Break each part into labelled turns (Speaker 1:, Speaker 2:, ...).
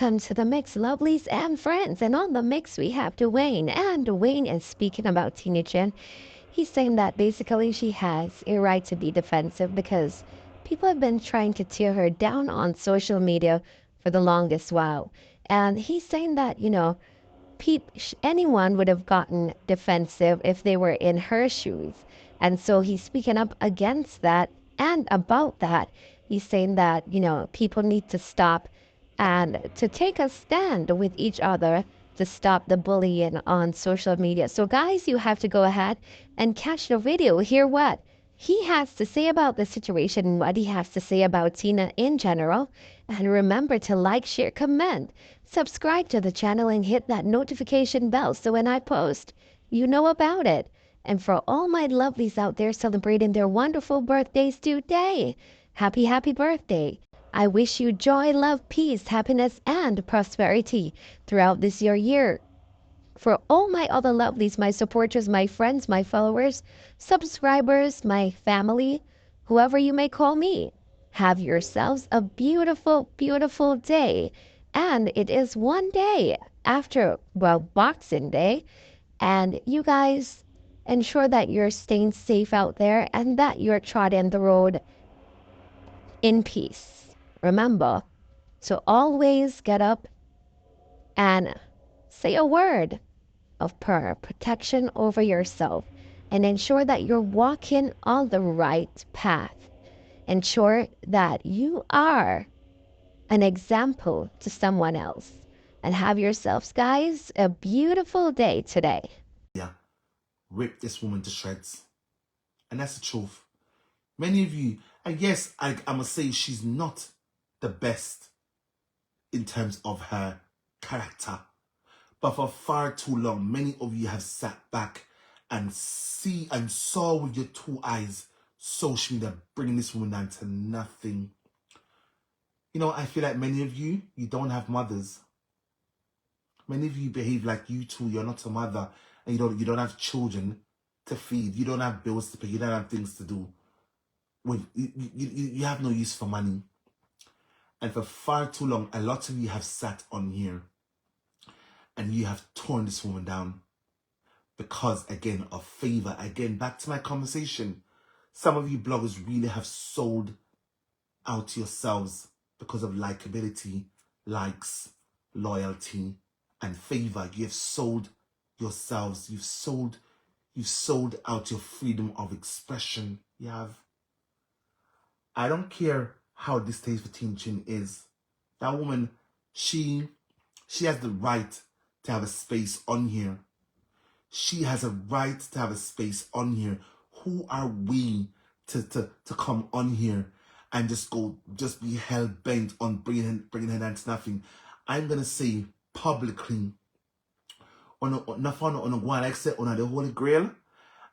Speaker 1: welcome to the mix, lovelies and friends. And on the mix, we have Dwayne. And Dwayne is speaking about Tina Chen. He's saying that basically she has a right to be defensive because people have been trying to tear her down on social media for the longest while. And he's saying that, anyone would have gotten defensive if they were in her shoes. And so he's speaking up against that and about that. He's saying that, people need to stop and to take a stand with each other to stop the bullying on social media. So, guys, you have to go ahead and catch the video, hear what he has to say about the situation and what he has to say about Tina in general. And remember to like, share, comment, subscribe to the channel, and hit that notification bell so when I post, you know about it. And for all my lovelies out there celebrating their wonderful birthdays today, happy birthday. I wish you joy, love, peace, happiness, and prosperity throughout this year. For all my other lovelies, my supporters, my friends, my followers, subscribers, my family, whoever you may call me, have yourselves a beautiful, beautiful day. And it is one day after, well, Boxing Day. And you guys ensure that you're staying safe out there and that you're trotting the road in peace. Remember to always get up and say a word of prayer, protection over yourself, and ensure that you're walking on the right path. Ensure that you are an example to someone else. And have yourselves, guys, a beautiful day today.
Speaker 2: Yeah, rip this woman to shreds. And that's the truth. Many of you, and yes, I must say she's not the best in terms of her character. But for far too long, many of you have sat back and saw with your two eyes social media bringing this woman down to nothing. You know, I feel like many of you don't have mothers. Many of you behave like you too. You're not a mother, and you don't have children to feed. You don't have bills to pay. You don't have things to do. You have no use for money. And for far too long, a lot of you have sat on here and you have torn this woman down because, again, of favor. Again, back to my conversation. Some of you bloggers really have sold out yourselves because of likability, likes, loyalty, and favor. You have sold yourselves. You've sold out your freedom of expression. You have. I don't care how distasteful Tina Chen is. That woman, she has the right to have a space on here. She has a right to have a space on here. Who are we to come on here and just be hell bent on bringing her down to nothing? I'm gonna say publicly on the one like say on the Holy Grail,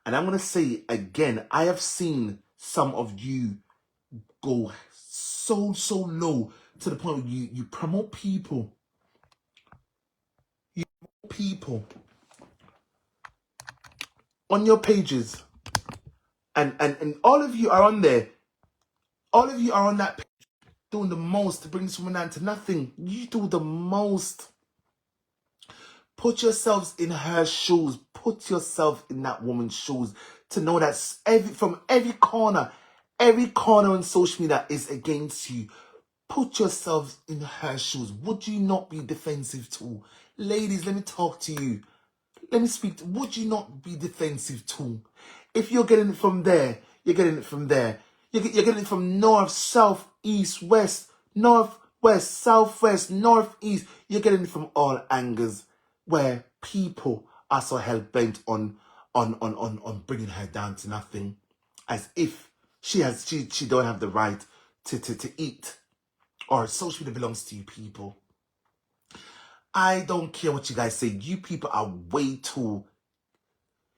Speaker 2: and I'm gonna say again, I have seen some of you go so low to the point where you promote people. You promote people on your pages. And all of you are on there. All of you are on that page doing the most to bring this woman down to nothing. You do the most. Put yourselves in her shoes. Put yourself in that woman's shoes to know that from every corner on social media is against you. Put yourselves in her shoes. Would you not be defensive too? Ladies, let me talk to you. Let me speak. Would you not be defensive too? If you're getting it from there, you're getting it from there. You're getting it from north, south, east, west, north, west, south, west, north, east. You're getting it from all angles where people are so hell-bent on bringing her down to nothing. As if she don't have the right to eat. Or social media belongs to you people. I don't care what you guys say. You people are way too.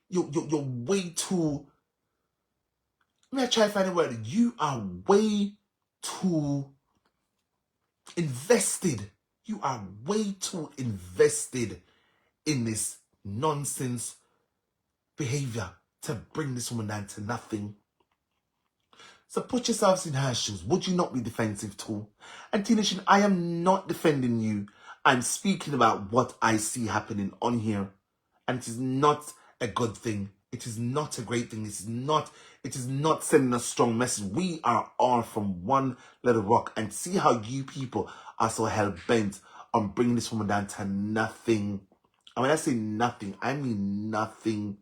Speaker 2: You're way too. Let me try to find a word. You are way too invested. You are way too invested in this nonsense behavior to bring this woman down to nothing. So put yourselves in her shoes. Would you not be defensive too? And Tina Chen, I am not defending you. I'm speaking about what I see happening on here. And it is not a good thing. It is not a great thing. It is not sending a strong message. We are all from one little rock. And see how you people are so hell-bent on bringing this woman down to nothing. And when I say nothing, I mean nothing.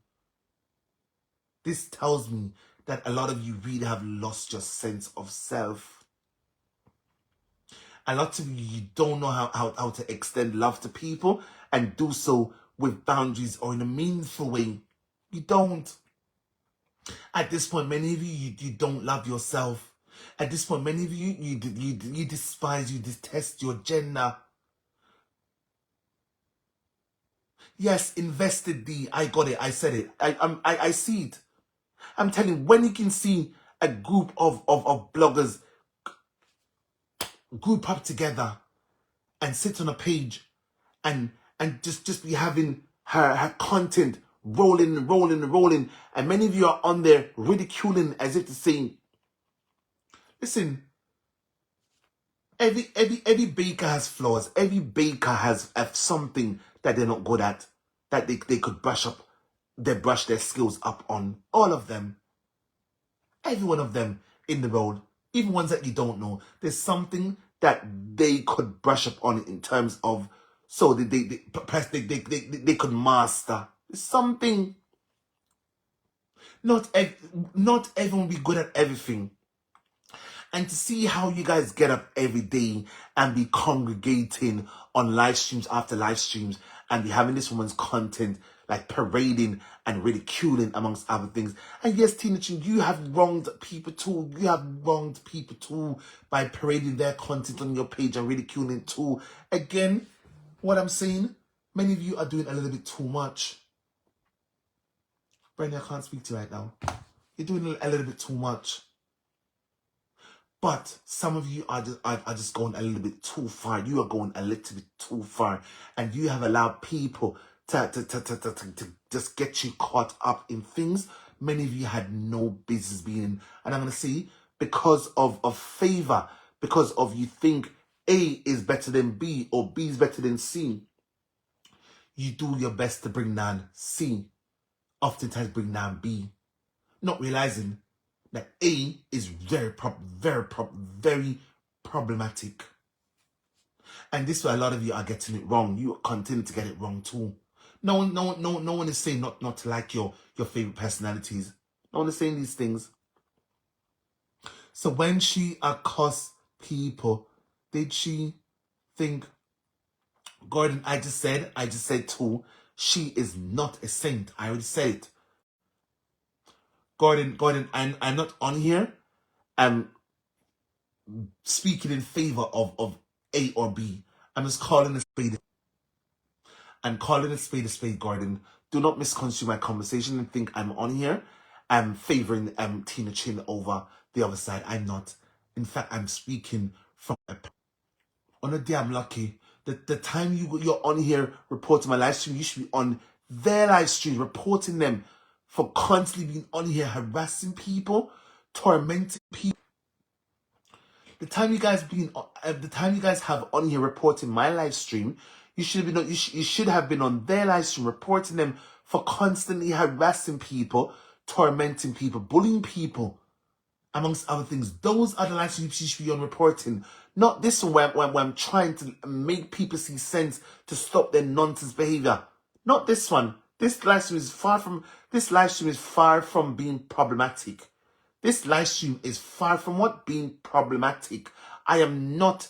Speaker 2: This tells me that a lot of you really have lost your sense of self. A lot of you don't know how to extend love to people and do so with boundaries or in a meaningful way. You don't. At this point, many of you don't love yourself. At this point, many of you despise, you detest your gender. Yes, invested D. I got it. I said it. I see it. I'm telling you, when you can see a group of bloggers group up together and sit on a page and just be having her content rolling, and many of you are on there ridiculing as if to say, listen, every baker has flaws. Every baker has something that they're not good at, that they could brush their skills up on. All of them. Every one of them in the world, even ones that you don't know, there's something that they could brush up on in terms of, so that they could master. There's something. Not everyone will be good at everything. And to see how you guys get up every day and be congregating on live streams after live streams and be having this woman's content like parading and ridiculing amongst other things. And yes, Tina Chin, you have wronged people too. You have wronged people too by parading their content on your page and ridiculing too. Again, what I'm saying, many of you are doing a little bit too much. Brenda, I can't speak to you right now. You're doing a little bit too much. But some of you are just going a little bit too far. You are going a little bit too far. And you have allowed people to just get you caught up in things many of you had no business being in. And I'm going to say, because of favor, because of you think A is better than B or B is better than C, you do your best to bring down C, oftentimes bring down B, not realizing that A is very problematic. And this is why a lot of you are getting it wrong. You continue to get it wrong too. No one is saying not to like your favorite personalities. No one is saying these things. So when she accosts people, did she think, Gordon, I just said too, she is not a saint. I already said it. Gordon, I'm not on here. I'm speaking in favor of A or B. I'm just calling a spade. I'm calling a spade, Gordon. Do not misconstrue my conversation and think I'm on here. I'm favoring Tina Chin over the other side. I'm not. In fact, I'm speaking from on a day I'm lucky. The time you're on here reporting my live stream, you should be on their live stream reporting them for constantly being on here harassing people, tormenting people. The time you guys have on here reporting my live stream, you should have been on their live stream reporting them for constantly harassing people, tormenting people, bullying people, amongst other things. Those are the live streams you should be on reporting, not this one where I'm trying to make people see sense to stop their nonsense behavior. Not this one. This live stream is far from being problematic. This live stream is far from what being problematic. I am not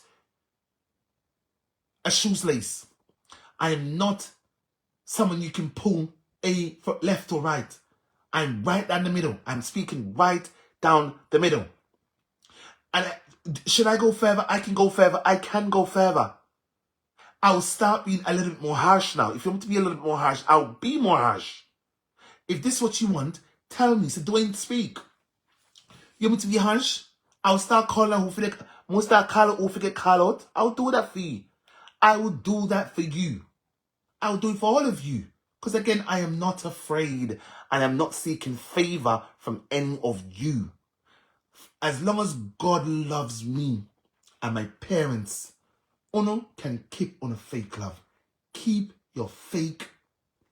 Speaker 2: a shoelace. I am not someone you can pull for left or right. I'm right down the middle. I'm speaking right down the middle. And should I go further? I can go further. I can go further. I'll start being a little bit more harsh now. If you want me to be a little bit more harsh, I'll be more harsh. If this is what you want, tell me. So Dwayne, speak. You want me to be harsh? I'll start calling who forget. Most start calling who forget call out. I'll do that for you. I will do that for you. I'll do it for all of you. Because again, I am not afraid. I am not seeking favor from any of you. As long as God loves me and my parents, Uno can keep on a fake love. Keep your fake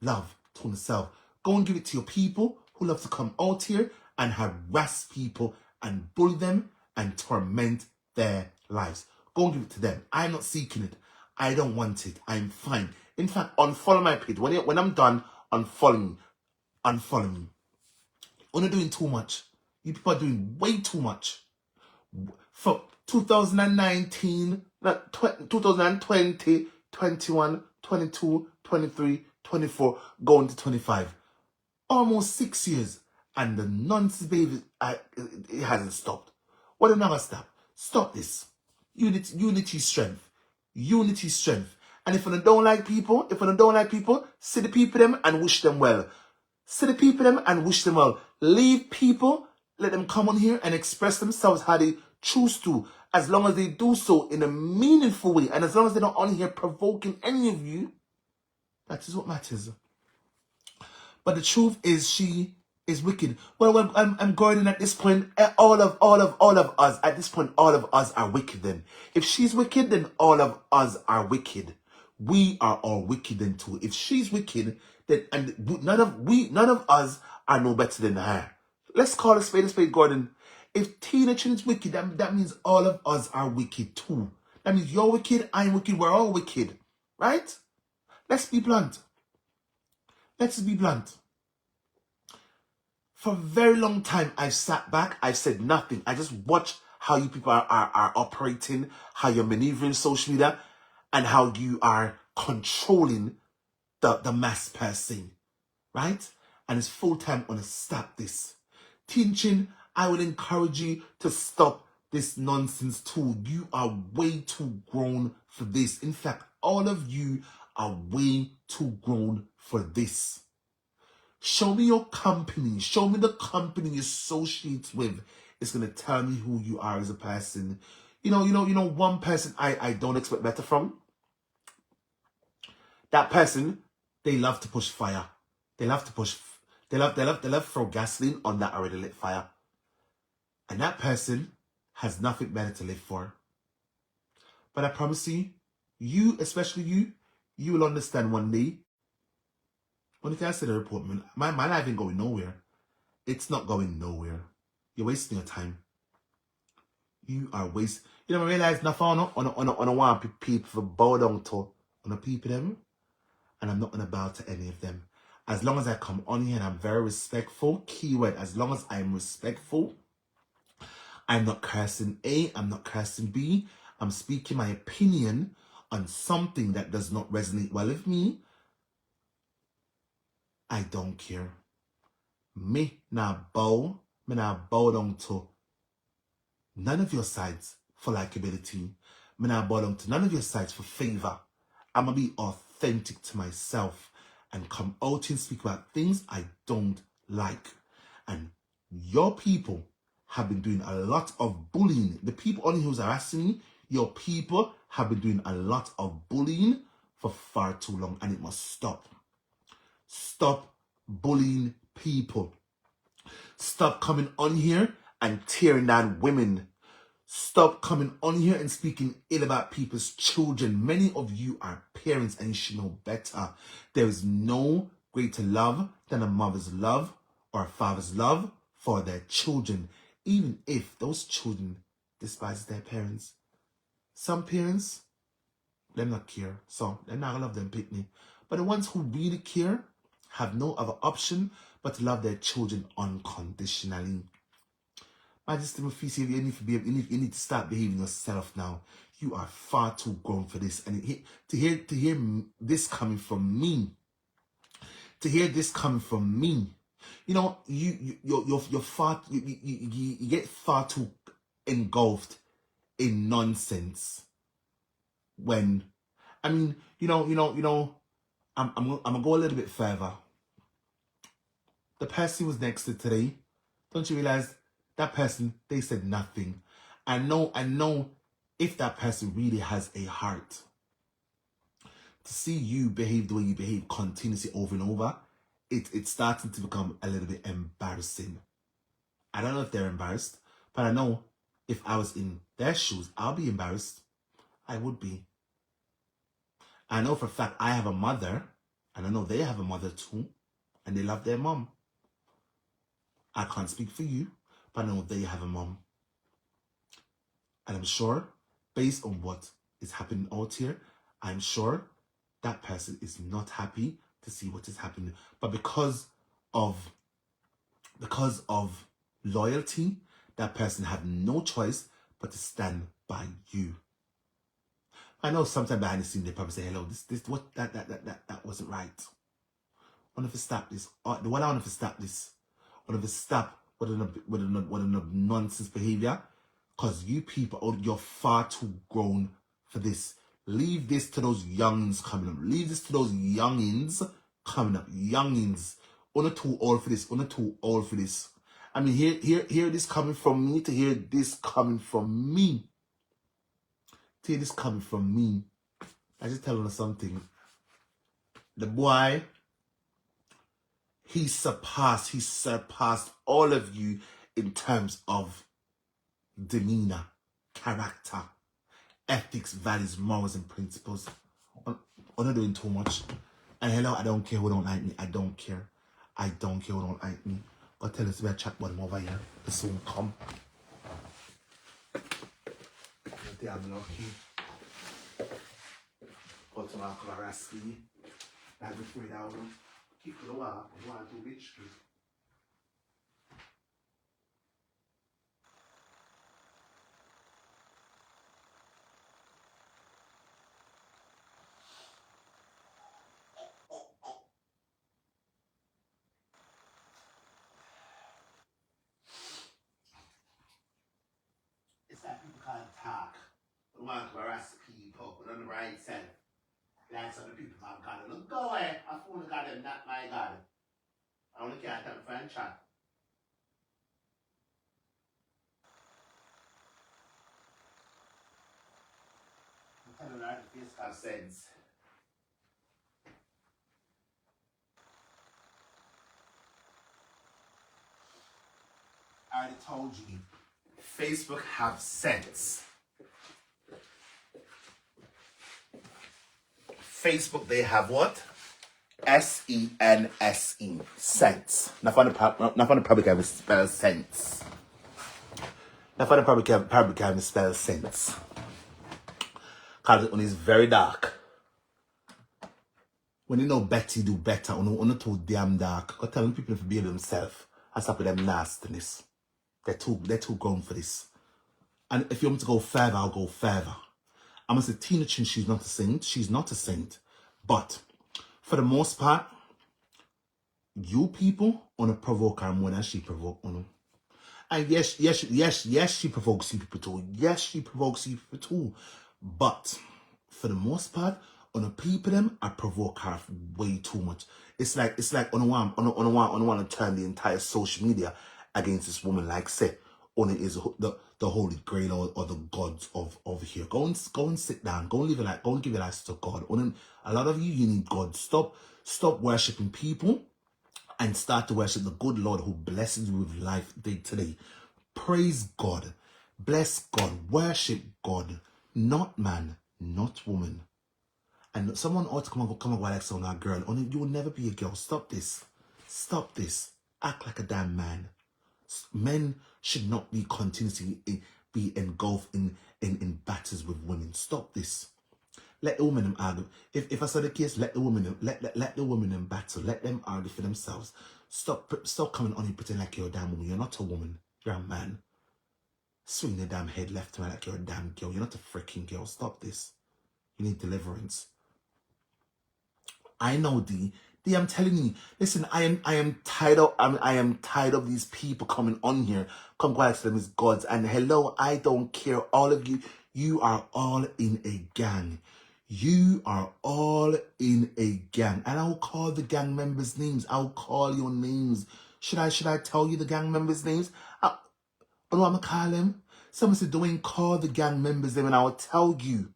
Speaker 2: love to yourself. Go and give it to your people who love to come out here and harass people and bully them and torment their lives. Go and give it to them. I'm not seeking it. I don't want it. I'm fine. In fact, unfollow my page. When I'm done, unfollow me. Unfollow me. You're not doing too much. You people are doing way too much. For 2019, 2020, 21, 22, 23, 24, going to 25. Almost 6 years. And the nonsense, baby, it hasn't stopped. What will never stop? Stop this. Unity, strength. Unity, strength. And if I don't like people, see the people them and wish them well. See the people them and wish them well. Leave people, let them come on here and express themselves how they choose to, as long as they do so in a meaningful way, and as long as they're not on here provoking any of you. That is what matters. But the truth is, she is wicked. Well, I'm Gordon. At this point, all of us. At this point, all of us are wicked. Then, if she's wicked, then all of us are wicked. We are all wicked then too. If she's wicked, then none of us are no better than her. Let's call a spade, Gordon. If Tina Chin is wicked, that means all of us are wicked too. That means you're wicked, I'm wicked, we're all wicked, right? Let's be blunt. Let's be blunt. For a very long time, I've sat back, I've said nothing. I just watch how you people are operating, how you're maneuvering social media, and how you are controlling the mass person, right? And it's full time on to stop this. Tinchin, I will encourage you to stop this nonsense too. You are way too grown for this. In fact, all of you are way too grown for this. Show me your company. Show me the company you associate with. It's going to tell me who you are as a person. You know, one person I don't expect better from. That person, they love to push fire. They love to throw gasoline on that already lit fire. And that person has nothing better to live for. But I promise you, especially you will understand one day. When I say the report, my life ain't going nowhere. It's not going nowhere. You're wasting your time. You are wasting. You know, I realize nothing on a one people for bow down to on the people them. And I'm not going to bow to any of them. As long as I come on here and I'm very respectful, keyword, as long as I'm respectful, I'm not cursing A, I'm not cursing B, I'm speaking my opinion on something that does not resonate well with me, I don't care. Me now bow down to none of your sides for likability. Me now bow down to none of your sides for favor. I'm going to be authentic to myself and come out and speak about things I don't like. And your people have been doing a lot of bullying. The people on here who's harassing me, your people have been doing a lot of bullying for far too long, and it must stop. Stop bullying people. Stop coming on here and tearing down women. Stop coming on here and speaking ill about people's children. Many of you are parents and you should know better. There is no greater love than a mother's love or a father's love for their children, even if those children despise their parents. Some parents, they're not care, so they're not gonna love them pick me. But the ones who really care have no other option but to love their children unconditionally. I just feel you need to start behaving yourself now. You are far too grown for this, and to hear this coming from me, you know, you're far you get far too engulfed in nonsense. When I mean, I'm gonna go a little bit further. The person who was next to today, don't you realize that person, they said nothing. I know if that person really has a heart, to see you behave the way you behave continuously over and over, it's starting to become a little bit embarrassing. I don't know if they're embarrassed, but I know if I was in their shoes, I'll be embarrassed. I would be. I know for a fact I have a mother, and I know they have a mother too, and they love their mom. I can't speak for you, but I know they have a mom. And I'm sure, based on what is happening out here, I'm sure that person is not happy to see what is happening. But because of loyalty, that person have no choice but to stand by you. I know sometimes behind the scene they probably say, hello, this what that wasn't right. I want to stop this. What I want to stop this. I want to stop with an nonsense behavior. Because you people, you're far too grown for this. Leave this to those youngins coming up. Leave this to those youngins coming up. Youngins. You're too old for this. You're too old for this. I mean, hear this coming from me, to hear this coming from me. To hear this coming from me. I just telling you something. The boy, he surpassed all of you in terms of demeanor, character, ethics, values, morals, and principles. I'm not doing too much. And hello, I don't care who don't like me. I don't care. I don't care who don't like me. But tell us about chat bottom over here. They soon come. I'm lucky. Go to my Klarasky. I've been afraid I will keep the while. I want to reach you. It's that people can't talk. I want to harass people, but on the right side. Like some of the people have got it. Look, go away. I phone got them, not my God. I only can't tell the friend chat. I'm telling her the face got sense. I already told you. Facebook have sense. Facebook, they have what? SENSE. Sense. Not for the public have spell sense. Not for the public have spell sense. Because when it's very dark. When you know Betty do better, when you too damn dark, go tell people to behave themselves and stop with them nastiness. They're too grown for this. And if you want me to go further, I'll go further. I'm gonna say Tina Chin, she's not a saint. She's not a saint. But for the most part, you people wanna provoke her more than she provoke you. And yes, she provokes you people too. Yes, she provokes you people too. But for the most part, on the people them, I provoke her way too much. It's like on the one to turn the entire social media against this woman, like say, on it is the holy grail or the gods of here. Go and sit down. Go and live your life. Go and give your life to God. A lot of you need God. Stop worshipping people and start to worship the good Lord who blesses you with life day to day. Praise God. Bless God. Worship God. Not man, not woman. And someone ought to come and go like so now, girl. You will never be a girl. Stop this. Stop this. Act like a damn man. Men should not be continuously be engulfed in battles with women. Stop this. Let the women argue. If I saw the case, let the women let the women in battle. Let them argue for themselves. Stop coming on and pretend like you're a damn woman. You're not a woman. You're a man. Swing your damn head left to right like you're a damn girl. You're not a freaking girl. Stop this. You need deliverance. I know D, I'm telling you. Listen, I am tired of these people coming on here. Come quiet to them as gods. And hello, I don't care. All of you, you are all in a gang. You are all in a gang. And I'll call the gang members' names. I'll call your names. Should I tell you the gang members' names? I know what I'm gonna call them. Someone said, Dwayne, call the gang members' name, and I will tell you.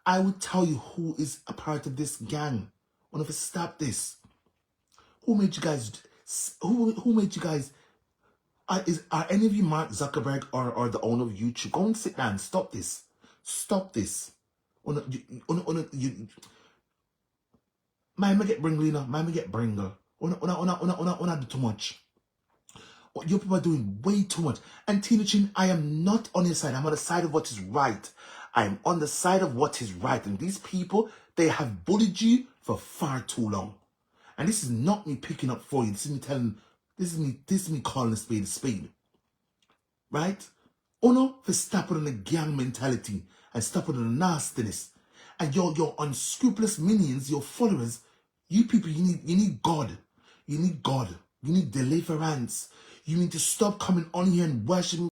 Speaker 2: I will tell you who is a part of this gang. I want to stop this. Who made you guys? Who made you guys? Are any of you Mark Zuckerberg or the owner of YouTube? Go and sit down. Stop this. Stop this. Man, me get bringle, you know. Man, me get bringle. Una do too much. What you people are doing way too much. And Tina Chin, I am not on your side. I'm on the side of what is right. I am on the side of what is right. And these people, they have bullied you for far too long. And this is not me picking up for you. This is me calling a spade a spade. Right? Uno for stopping on the gang mentality and stopping on the nastiness. And your unscrupulous minions, your followers, you people, you need God. You need God. You need deliverance. You need to stop coming on here and worshiping